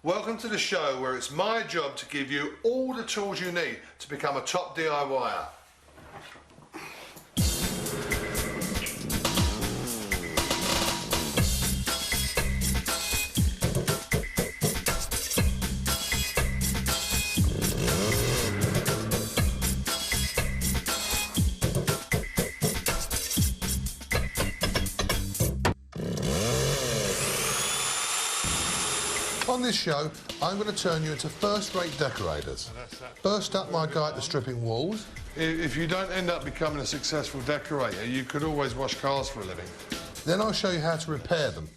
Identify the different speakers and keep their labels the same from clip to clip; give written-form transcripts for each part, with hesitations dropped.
Speaker 1: Welcome to the show where it's my job to give you all the tools you need to become a top DIYer. On this show, I'm going to turn you into first-rate decorators. First up, my guide to stripping walls. If you don't end up becoming a successful decorator, you could always wash cars for a living. Then I'll show you how to repair them.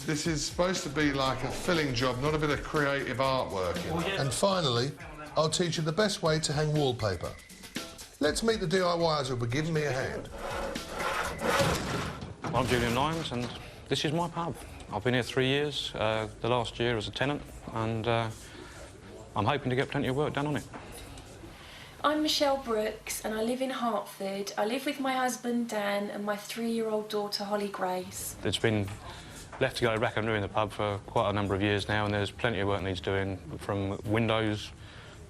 Speaker 1: This is supposed to be like a filling job, not a bit of creative artwork. And finally, I'll teach you the best way to hang wallpaper. Let's meet the DIYers who'll be giving me a hand.
Speaker 2: I'm Julian Lyons, and this is my pub. I've been here 3 years, the last year as a tenant, and I'm hoping to get plenty of work done on it.
Speaker 3: I'm Michelle Brooks and I live in Hertford. I live with my husband Dan and my 3-year-old daughter Holly Grace.
Speaker 2: It's been left to go rack and ruin the pub for quite a number of years now, and there's plenty of work needs doing, from windows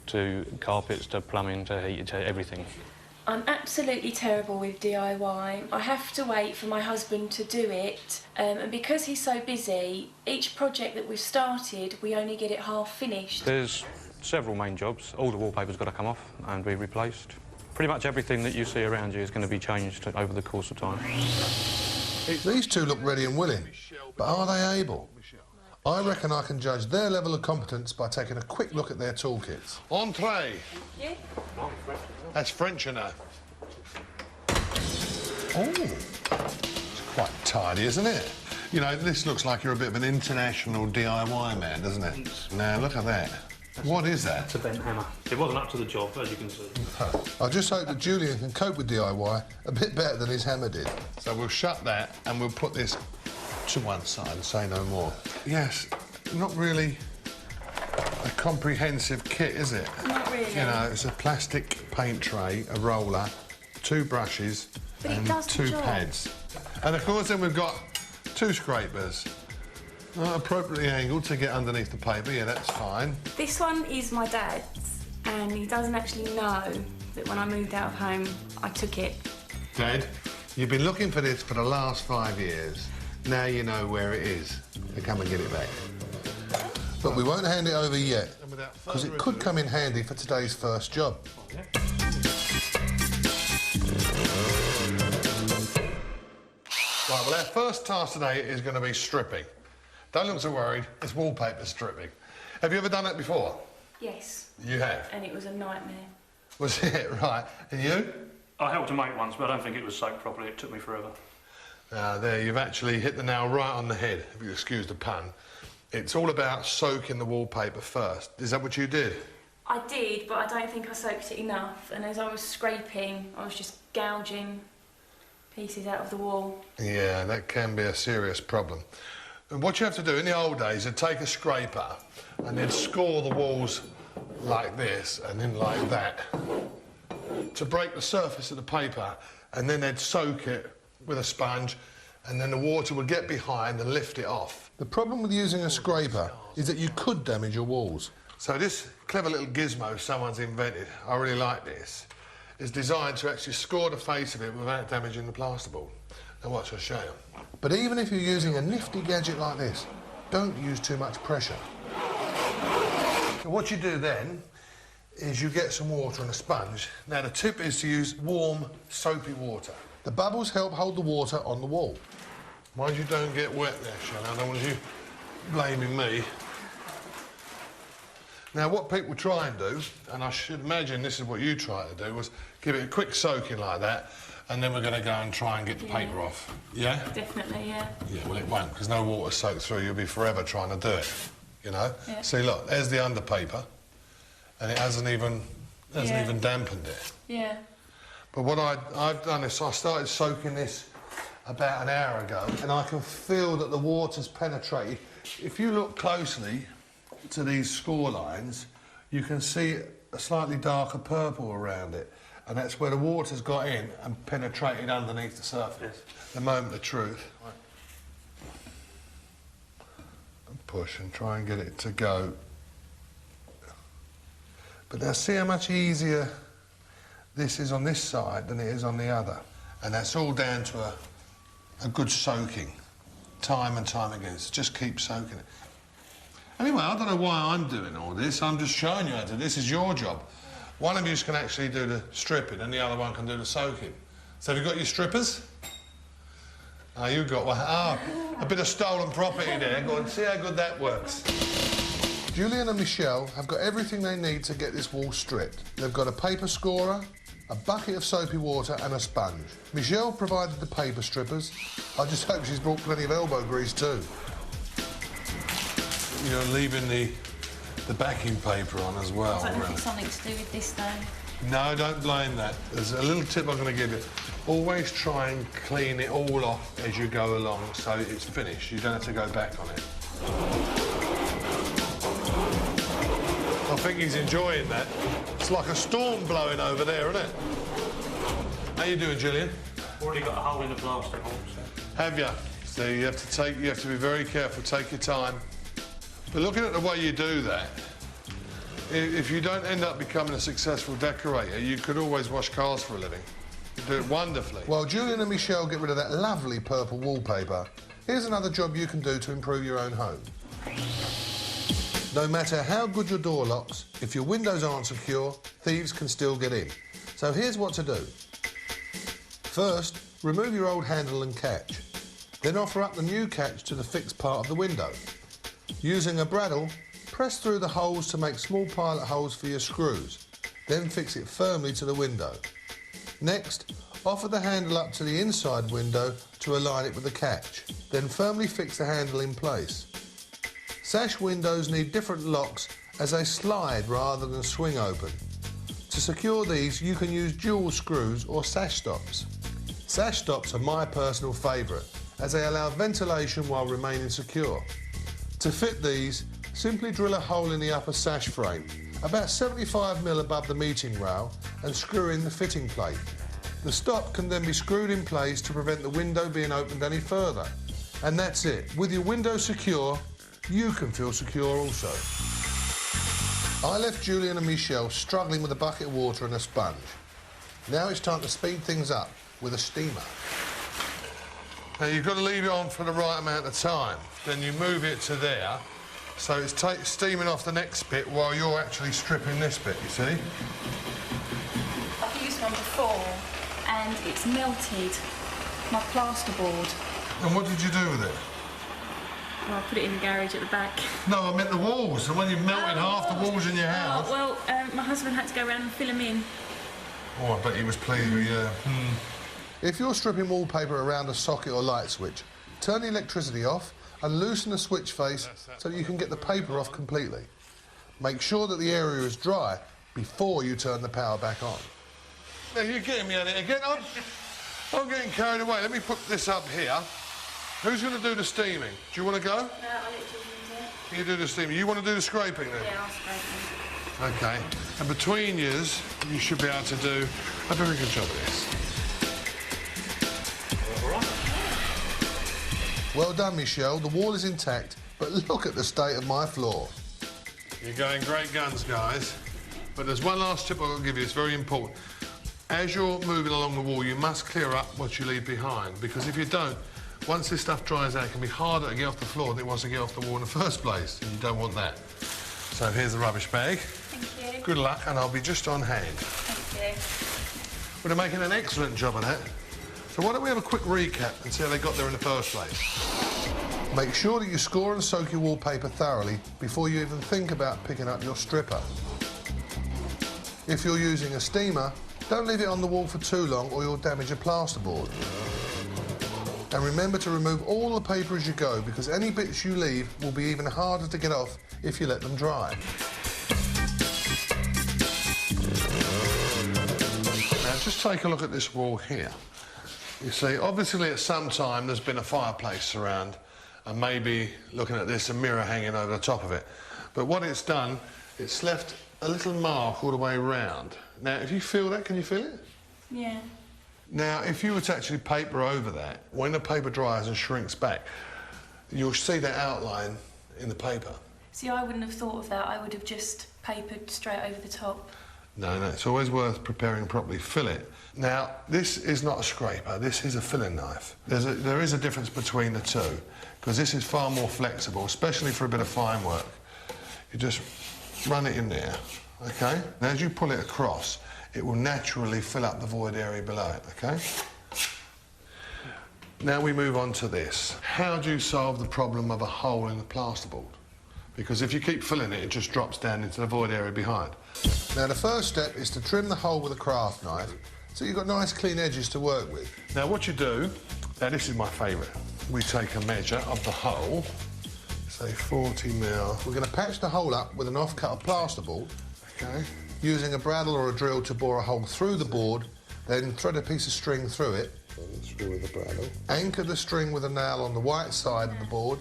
Speaker 2: to carpets to plumbing to heat to everything.
Speaker 3: I'm absolutely terrible with DIY. I have to wait for my husband to do it, and because he's so busy, each project that we've started, we only get it half finished.
Speaker 2: There's several main jobs. All the wallpaper's got to come off and be replaced. Pretty much everything that you see around you is going to be changed over the course of time.
Speaker 1: These two look ready and willing, but are they able? I reckon I can judge their level of competence by taking a quick look at their toolkits. Entree.
Speaker 3: Yeah.
Speaker 1: That's French, you know. Oh, it's quite tidy, isn't it? You know, this looks like you're a bit of an international DIY man, doesn't it? Now, look at that. What is that?
Speaker 4: It's a bent hammer. It wasn't up to the job, as you can see.
Speaker 1: I just hope that Julian can cope with DIY a bit better than his hammer did. So we'll shut that and we'll put this to one side and say no more. Yes, not really a comprehensive kit, is it?
Speaker 3: Not really.
Speaker 1: You know, it's a plastic paint tray, a roller, 2 brushes and 2 pads. And of course then we've got 2 scrapers. Appropriately angled to get underneath the paper, yeah, that's fine.
Speaker 5: This one is my dad's, and he doesn't actually know that when I moved out of home, I took it.
Speaker 1: Dad, you've been looking for this for the last 5 years. Now you know where it is. So come and get it back. But we won't hand it over yet, because it could come in handy for today's first job. Right, well, our first task today is going to be stripping. Don't look so worried, it's wallpaper stripping. Have you ever done that before?
Speaker 3: Yes.
Speaker 1: You have?
Speaker 3: And it was a nightmare.
Speaker 1: Was it? Right. And you?
Speaker 4: I helped a mate once, but I don't think it was soaked properly. It took me forever.
Speaker 1: There, you've actually hit the nail right on the head, if you excuse the pun. It's all about soaking the wallpaper first. Is that what you did?
Speaker 3: I did, but I don't think I soaked it enough. And as I was scraping, I was just gouging pieces out of the wall.
Speaker 1: Yeah, that can be a serious problem. And what you have to do in the old days, you'd take a scraper and then score the walls like this and then like that to break the surface of the paper, and then they'd soak it with a sponge, and then the water would get behind and lift it off. The problem with using a scraper is that you could damage your walls. So this clever little gizmo someone's invented, I really like this, is designed to actually score the face of it without damaging the plasterboard. Now watch, I'll show you. But even if you're using a nifty gadget like this, don't use too much pressure. So what you do then is you get some water and a sponge. Now the tip is to use warm, soapy water. The bubbles help hold the water on the wall. Mind you don't get wet there, Shannon. I don't want you blaming me. Now what people try and do, and I should imagine this is what you try to do, was give it a quick soaking like that, and then we're going to go and try and get the paper off. Yeah?
Speaker 3: Definitely, yeah.
Speaker 1: Yeah, well, it won't, because no water soaks through. You'll be forever trying to do it, you know?
Speaker 3: Yeah.
Speaker 1: See, look, there's the under paper, and it hasn't even dampened it.
Speaker 3: Yeah.
Speaker 1: But what I've done is I started soaking this about an hour ago, and I can feel that the water's penetrated. If you look closely to these score lines, you can see a slightly darker purple around it. And that's where the water's got in and penetrated underneath the surface. The moment of truth. Right. push and try and get it to go. But now see how much easier this is on this side than it is on the other. And that's all down to a good soaking, time and time again. So just keep soaking it. Anyway, I don't know why I'm doing all this. I'm just showing you how to do this. Is your job. One of you can actually do the stripping and the other one can do the soaking. So have you got your strippers? Oh, you got one. Ah, a bit of stolen property there. Go and see how good that works. Julian and Michelle have got everything they need to get this wall stripped. They've got a paper scorer, a bucket of soapy water and a sponge. Michelle provided the paper strippers. I just hope she's brought plenty of elbow grease too. You're leaving the backing paper on as well.
Speaker 5: I don't know if it's something to do with this though.
Speaker 1: No, don't blame that. There's a little tip I'm going to give you. Always try and clean it all off as you go along so it's finished. You don't have to go back on it. I think he's enjoying that. It's like a storm blowing over there, isn't it? How you doing, Gillian?
Speaker 4: Already got a hole in the plaster hole.
Speaker 1: Have you? So you have to be very careful. Take your time. But looking at the way you do that, if you don't end up becoming a successful decorator, you could always wash cars for a living. You do it wonderfully. While Julian and Michelle get rid of that lovely purple wallpaper, here's another job you can do to improve your own home. No matter how good your door locks, if your windows aren't secure, thieves can still get in. So here's what to do. First, remove your old handle and catch. Then offer up the new catch to the fixed part of the window. Using a bradawl, press through the holes to make small pilot holes for your screws. Then fix it firmly to the window. Next, offer the handle up to the inside window to align it with the catch. Then firmly fix the handle in place. Sash windows need different locks as they slide rather than swing open. To secure these, you can use dual screws or sash stops. Sash stops are my personal favourite as they allow ventilation while remaining secure. To fit these, simply drill a hole in the upper sash frame, about 75mm above the meeting rail, and screw in the fitting plate. The stop can then be screwed in place to prevent the window being opened any further. And that's it. With your window secure, you can feel secure also. I left Julian and Michelle struggling with a bucket of water and a sponge. Now it's time to speed things up with a steamer. Now you've got to leave it on for the right amount of time. Then you move it to there, so it's steaming off the next bit while you're actually stripping this bit, you see?
Speaker 5: I've used one before and it's melted my plasterboard.
Speaker 1: And what did you do with it?
Speaker 5: Well, I put it in the garage at the back.
Speaker 1: No, I meant the walls. The one you've melted half the walls in your house.
Speaker 5: Well, my husband had to go around and fill them in.
Speaker 1: Oh, I bet he was pleased with you. If you're stripping wallpaper around a socket or light switch, turn the electricity off and loosen the switch face so that you can get the paper off completely. Make sure that the area is dry before you turn the power back on. Now, you're getting me at it again. I'm getting carried away. Let me put this up here. Who's going to do the steaming? Do you want to go?
Speaker 5: No, I'll let you do it.
Speaker 1: You do the steaming. You want to do the scraping then?
Speaker 5: Yeah, I'll scrape them.
Speaker 1: OK. And between yous, you should be able to do a very good job of this. Well done, Michelle. The wall is intact, but look at the state of my floor. You're going great guns, guys. But there's one last tip I'll give you. It's very important. As you're moving along the wall, you must clear up what you leave behind, because if you don't, once this stuff dries out, it can be harder to get off the floor than it was to get off the wall in the first place, and you don't want that. So here's the rubbish bag.
Speaker 5: Thank you.
Speaker 1: Good luck, and I'll be just on hand.
Speaker 5: Thank you.
Speaker 1: We're making an excellent job of that. So why don't we have a quick recap and see how they got there in the first place? Make sure that you score and soak your wallpaper thoroughly before you even think about picking up your stripper. If you're using a steamer, don't leave it on the wall for too long or you'll damage your plasterboard. And remember to remove all the paper as you go, because any bits you leave will be even harder to get off if you let them dry. Now just take a look at this wall here. You see, obviously at some time there's been a fireplace around and maybe, looking at this, a mirror hanging over the top of it. But what it's done, it's left a little mark all the way around. Now, if you feel that, can you feel it?
Speaker 5: Yeah.
Speaker 1: Now, if you were to actually paper over that, when the paper dries and shrinks back, you'll see that outline in the paper.
Speaker 3: See, I wouldn't have thought of that. I would have just papered straight over the top.
Speaker 1: No, it's always worth preparing properly. Fill it. Now, this is not a scraper, this is a filling knife. There is a difference between the two, because this is far more flexible, especially for a bit of fine work. You just run it in there, OK? And as you pull it across, it will naturally fill up the void area below it, OK? Now we move on to this. How do you solve the problem of a hole in the plasterboard? Because if you keep filling it, it just drops down into the void area behind. Now, the first step is to trim the hole with a craft knife so you've got nice clean edges to work with. Now, what you do, now this is my favourite, we take a measure of the hole, say 40 mil. We're going to patch the hole up with an off-cut of plasterboard, OK, using a bradawl or a drill to bore a hole through the board, then thread a piece of string through it. Through with the bradawl. Anchor the string with a nail on the white side of the board,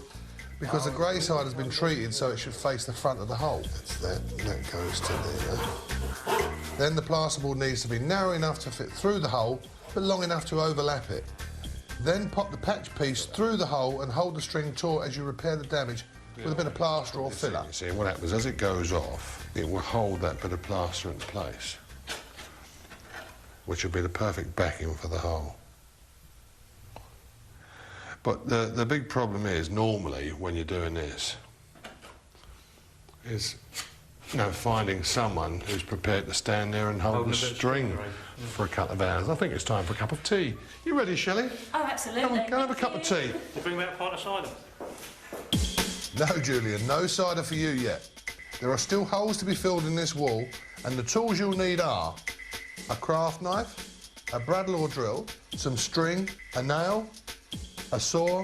Speaker 1: because the grey side has been treated so it should face the front of the hole. That's that, and that goes to there. Then the plasterboard needs to be narrow enough to fit through the hole, but long enough to overlap it. Then pop the patch piece through the hole and hold the string taut as you repair the damage with a bit of plaster or filler. You see, what happens, as it goes off, it will hold that bit of plaster in place, which will be the perfect backing for the hole. But the big problem is, normally, when you're doing this, is, you know, finding someone who's prepared to stand there and hold the string for a couple of hours. I think it's time for a cup of tea. You ready, Shelley?
Speaker 3: Oh, absolutely.
Speaker 1: Come on, go and have a cup of tea.
Speaker 4: You bring me out a pint of cider.
Speaker 1: No, Julian, no cider for you yet. There are still holes to be filled in this wall, and the tools you'll need are a craft knife, a bradawl or drill, some string, a nail, a saw,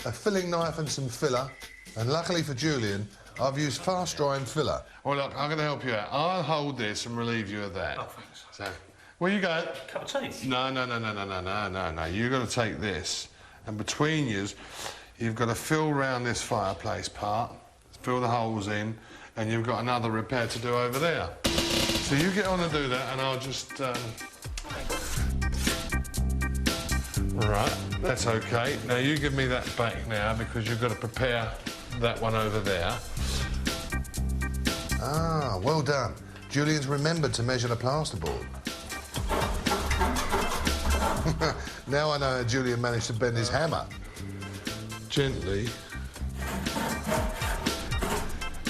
Speaker 1: a filling knife and some filler, and luckily for Julian, I've used fast-drying filler. Well, look, I'm going to help you out. I'll hold this and relieve you of that.
Speaker 4: Oh, thanks.
Speaker 1: So, where you going?
Speaker 4: Cup of tea?
Speaker 1: No. You've got to take this, and between yous, you've got to fill round this fireplace part, fill the holes in, and you've got another repair to do over there. So you get on and do that, and I'll just... Right, that's OK. Now, you give me that back now, because you've got to prepare that one over there. Ah, well done. Julian's remembered to measure the plasterboard. Now I know how Julian managed to bend his hammer. Gently.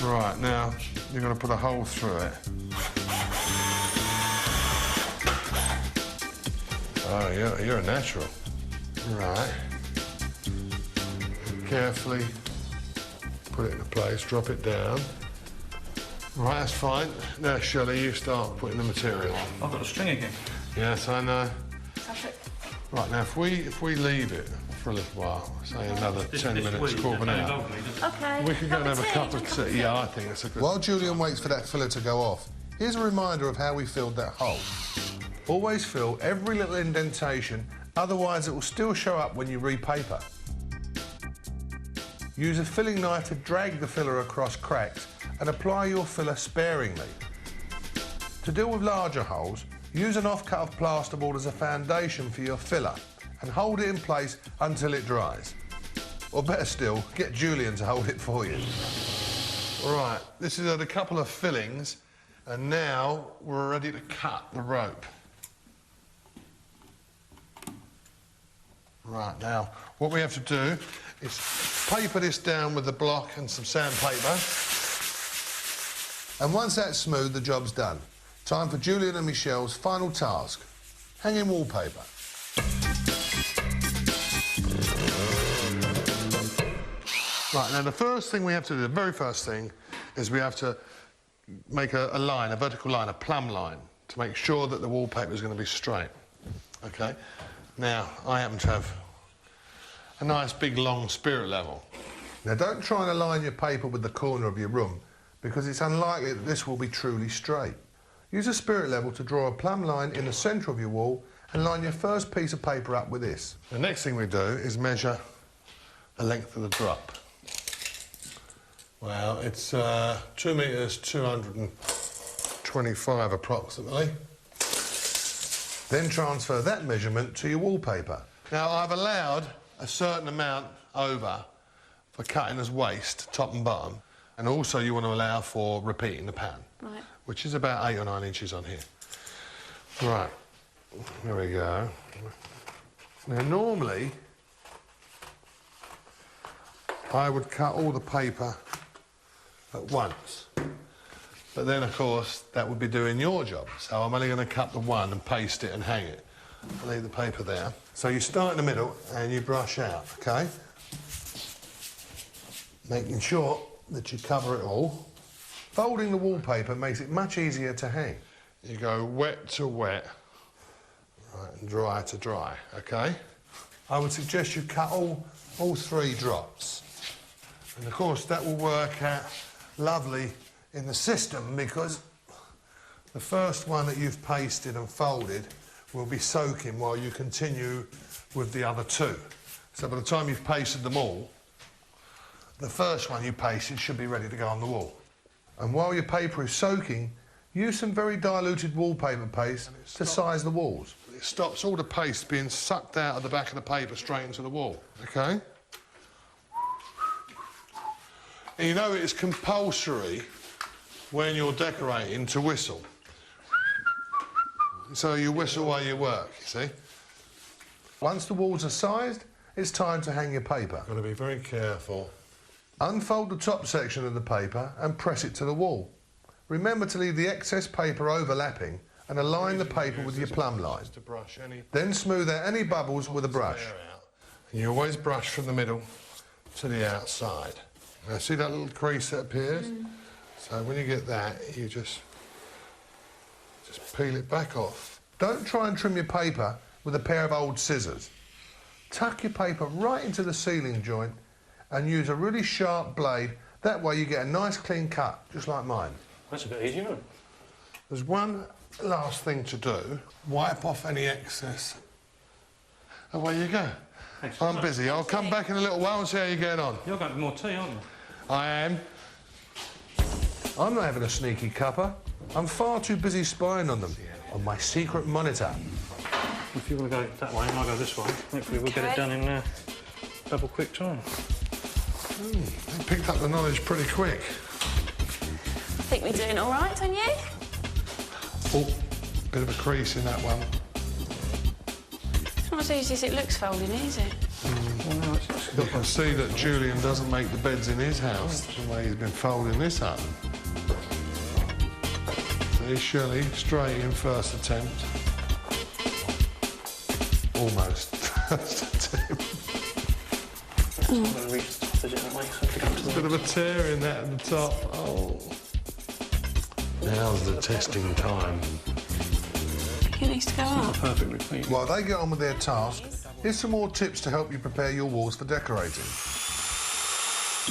Speaker 1: Right, now, you're going to put a hole through it. Oh, you're a natural. Right. Carefully put it into place, drop it down. Right, that's fine. Now, Shelley, you start putting the material on.
Speaker 4: I've got a string again.
Speaker 1: Yes, I know. Right, now, if we leave it for a little while, say another 10 minutes, quarter of an hour,
Speaker 3: OK.
Speaker 1: we can go and have a cup of tea. Yeah, I think that's a good... While Julian waits for that filler to go off, here's a reminder of how we filled that hole. Always fill every little indentation, otherwise it will still show up when you repaper. Use a filling knife to drag the filler across cracks and apply your filler sparingly. To deal with larger holes, use an off-cut of plasterboard as a foundation for your filler and hold it in place until it dries. Or better still, get Julian to hold it for you. Right, this is a couple of fillings, and now we're ready to cut the rope. Right, now, what we have to do is paper this down with the block and some sandpaper. And once that's smooth, the job's done. Time for Julian and Michelle's final task, hanging wallpaper. Right, now the first thing we have to do, the very first thing, is we have to make a line, a vertical line, a plumb line, to make sure that the wallpaper is going to be straight. OK? Now, I happen to have a nice big long spirit level. Now, don't try and align your paper with the corner of your room, because it's unlikely that this will be truly straight. Use a spirit level to draw a plumb line in the centre of your wall and line your first piece of paper up with this. The next thing we do is measure the length of the drop. Well, it's 2 metres 225 approximately. Then transfer that measurement to your wallpaper. Now, I've allowed a certain amount over for cutting as waste, top and bottom, and also you want to allow for repeating the pattern,
Speaker 5: Right.
Speaker 1: which is about 8 or 9 inches on here. Right, there we go. Now normally, I would cut all the paper at once, but then of course that would be doing your job, so I'm only going to cut the one and paste it and hang it. I'll leave the paper there. So you start in the middle and you brush out, okay? Making sure that you cover it all. Folding the wallpaper makes it much easier to hang. You go wet to wet, right, and dry to dry, okay? I would suggest you cut all 3 drops. And of course that will work out lovely in the system because the first one that you've pasted and folded will be soaking while you continue with the other 2. So by the time you've pasted them all, the first one you pasted should be ready to go on the wall. And while your paper is soaking, use some very diluted wallpaper paste to size the walls. It stops all the paste being sucked out of the back of the paper straight into the wall, okay? And you know it's compulsory when you're decorating to whistle. So you whistle while you work, you see? Once the walls are sized, it's time to hang your paper. Got to be very careful. Unfold the top section of the paper and press it to the wall. Remember to leave the excess paper overlapping and align the paper with your plumb line. Then smooth out any bubbles with a brush. And you always brush from the middle to the outside. Now see that little crease that appears? So when you get that, you just peel it back off. Don't try and trim your paper with a pair of old scissors. Tuck your paper right into the sealing joint and use a really sharp blade. That way you get a nice clean cut, just like mine.
Speaker 4: That's a bit easier, isn't it?
Speaker 1: There's one last thing to do. Wipe off any excess. Away you go.
Speaker 4: Thanks.
Speaker 1: I'm busy. I'll come back in a little while and see how you're getting on.
Speaker 4: You're going to more tea, aren't you?
Speaker 1: I am. I'm not having a sneaky cuppa. I'm far too busy spying on them on my secret monitor.
Speaker 4: If you want to go that way and I'll go this way, hopefully we'll get it done in double quick time.
Speaker 1: They picked up the knowledge pretty quick.
Speaker 5: I think we're doing all right, don't you?
Speaker 1: Oh, bit of a crease in that one.
Speaker 5: It's not as easy as it looks folding, is it?
Speaker 4: Well, no,
Speaker 1: You can see that Julian doesn't make the beds in his house the way he's been folding this up. See, Shirley, straight in first attempt. Almost first attempt. There's a bit of a tear in that at the top. Oh. Now's the testing time.
Speaker 5: It needs to go up.
Speaker 4: perfect repeat.
Speaker 1: While they get on with their task, here's some more tips to help you prepare your walls for decorating.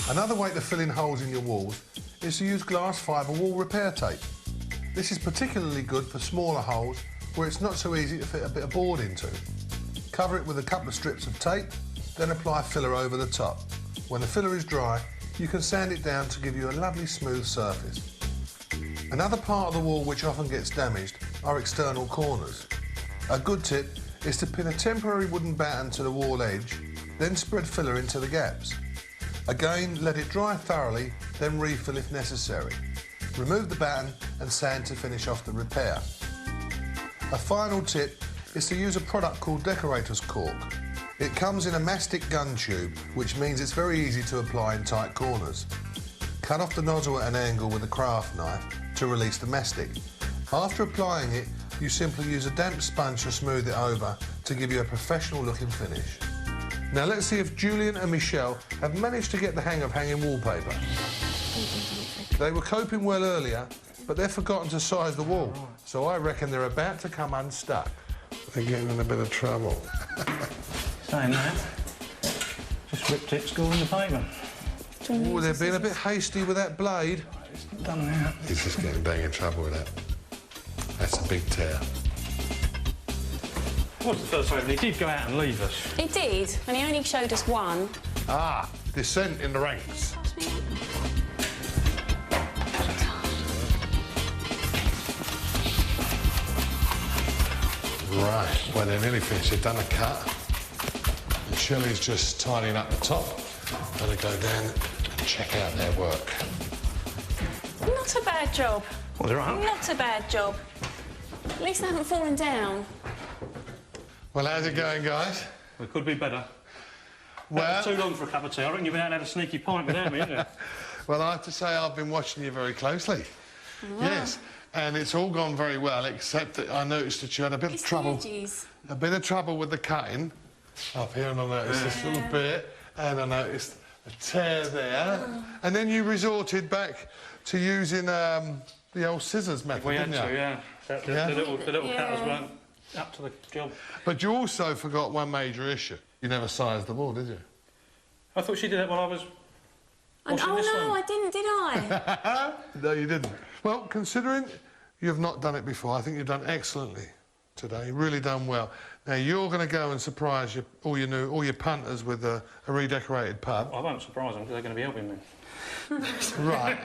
Speaker 1: Another way to fill in holes in your walls is to use glass fibre wall repair tape. This is particularly good for smaller holes where it's not so easy to fit a bit of board into. Cover it with a couple of strips of tape, then apply filler over the top. When the filler is dry, you can sand it down to give you a lovely smooth surface. Another part of the wall which often gets damaged are external corners. A good tip is to pin a temporary wooden batten to the wall edge, then spread filler into the gaps. Again, let it dry thoroughly, then refill if necessary. Remove the batten and sand to finish off the repair. A final tip is to use a product called decorator's cork. It comes in a mastic gun tube, which means it's very easy to apply in tight corners. Cut off the nozzle at an angle with a craft knife to release the mastic. After applying it, you simply use a damp sponge to smooth it over to give you a professional looking finish. Now let's see if Julian and Michelle have managed to get the hang of hanging wallpaper. They were coping well earlier, but they've forgotten to size the wall, so I reckon they're about to come unstuck. They're getting in a bit of trouble.
Speaker 4: Saying that, just ripped it, scoring the paper.
Speaker 1: Oh, they're being a bit hasty with that blade.
Speaker 4: Done now.
Speaker 1: He's just getting bang in trouble with that. That's a big tear.
Speaker 4: What's the first one? He did go out and leave us.
Speaker 5: He did, and he only showed us one.
Speaker 1: Ah, descent in the ranks.
Speaker 5: Pass me out.
Speaker 1: Right, well, they're nearly finished. They've done a cut. And Shelley's just tidying up the top. Gotta go down and check out their work.
Speaker 5: Not a bad job.
Speaker 2: Was it right?
Speaker 5: Not a bad job. At least they haven't fallen down.
Speaker 1: Well, how's it going, guys?
Speaker 4: It could be better.
Speaker 1: Well,
Speaker 4: Too long for a cup of tea. I reckon you've been out and had a sneaky pint without me, haven't you?
Speaker 1: well, I have to say I've been watching you very closely. Yes, and it's all gone very well, except that I noticed that you had a bit of trouble. A bit of trouble with the cutting up here, and I noticed this little bit, and I noticed a tear there, and then you resorted back to using the old scissors method,
Speaker 4: We had
Speaker 1: didn't
Speaker 4: to,
Speaker 1: you?
Speaker 4: yeah. The little cutters weren't up to the job.
Speaker 1: But you also forgot one major issue. You never sized the wall, did you?
Speaker 4: I thought she did that while I was washing this one.
Speaker 5: I didn't, did I?
Speaker 1: No, you didn't. Well, considering you've not done it before, I think you've done excellently today. Really done well. Now you're going to go and surprise all your punters with a redecorated pub.
Speaker 4: I won't surprise them because they're going to be helping me.
Speaker 1: Right.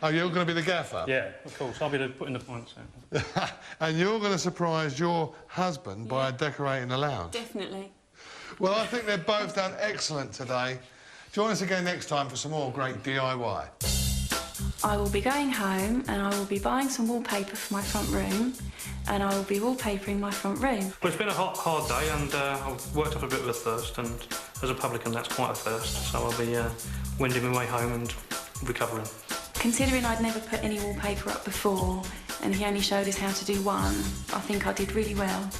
Speaker 1: Oh, you're going to be the gaffer?
Speaker 4: Yeah, of course. I'll be putting the points out.
Speaker 1: And you're going to surprise your husband by decorating the lounge?
Speaker 5: Definitely.
Speaker 1: Well, I think they've both done excellent today. Join us again next time for some more great DIY.
Speaker 3: I will be going home and I will be buying some wallpaper for my front room and I will be wallpapering my front room.
Speaker 2: Well, it's been a hard day and I've worked up a bit of a thirst, and as a publican that's quite a thirst, so I'll be wending my way home and recovering.
Speaker 3: Considering I'd never put any wallpaper up before and he only showed us how to do one, I think I did really well.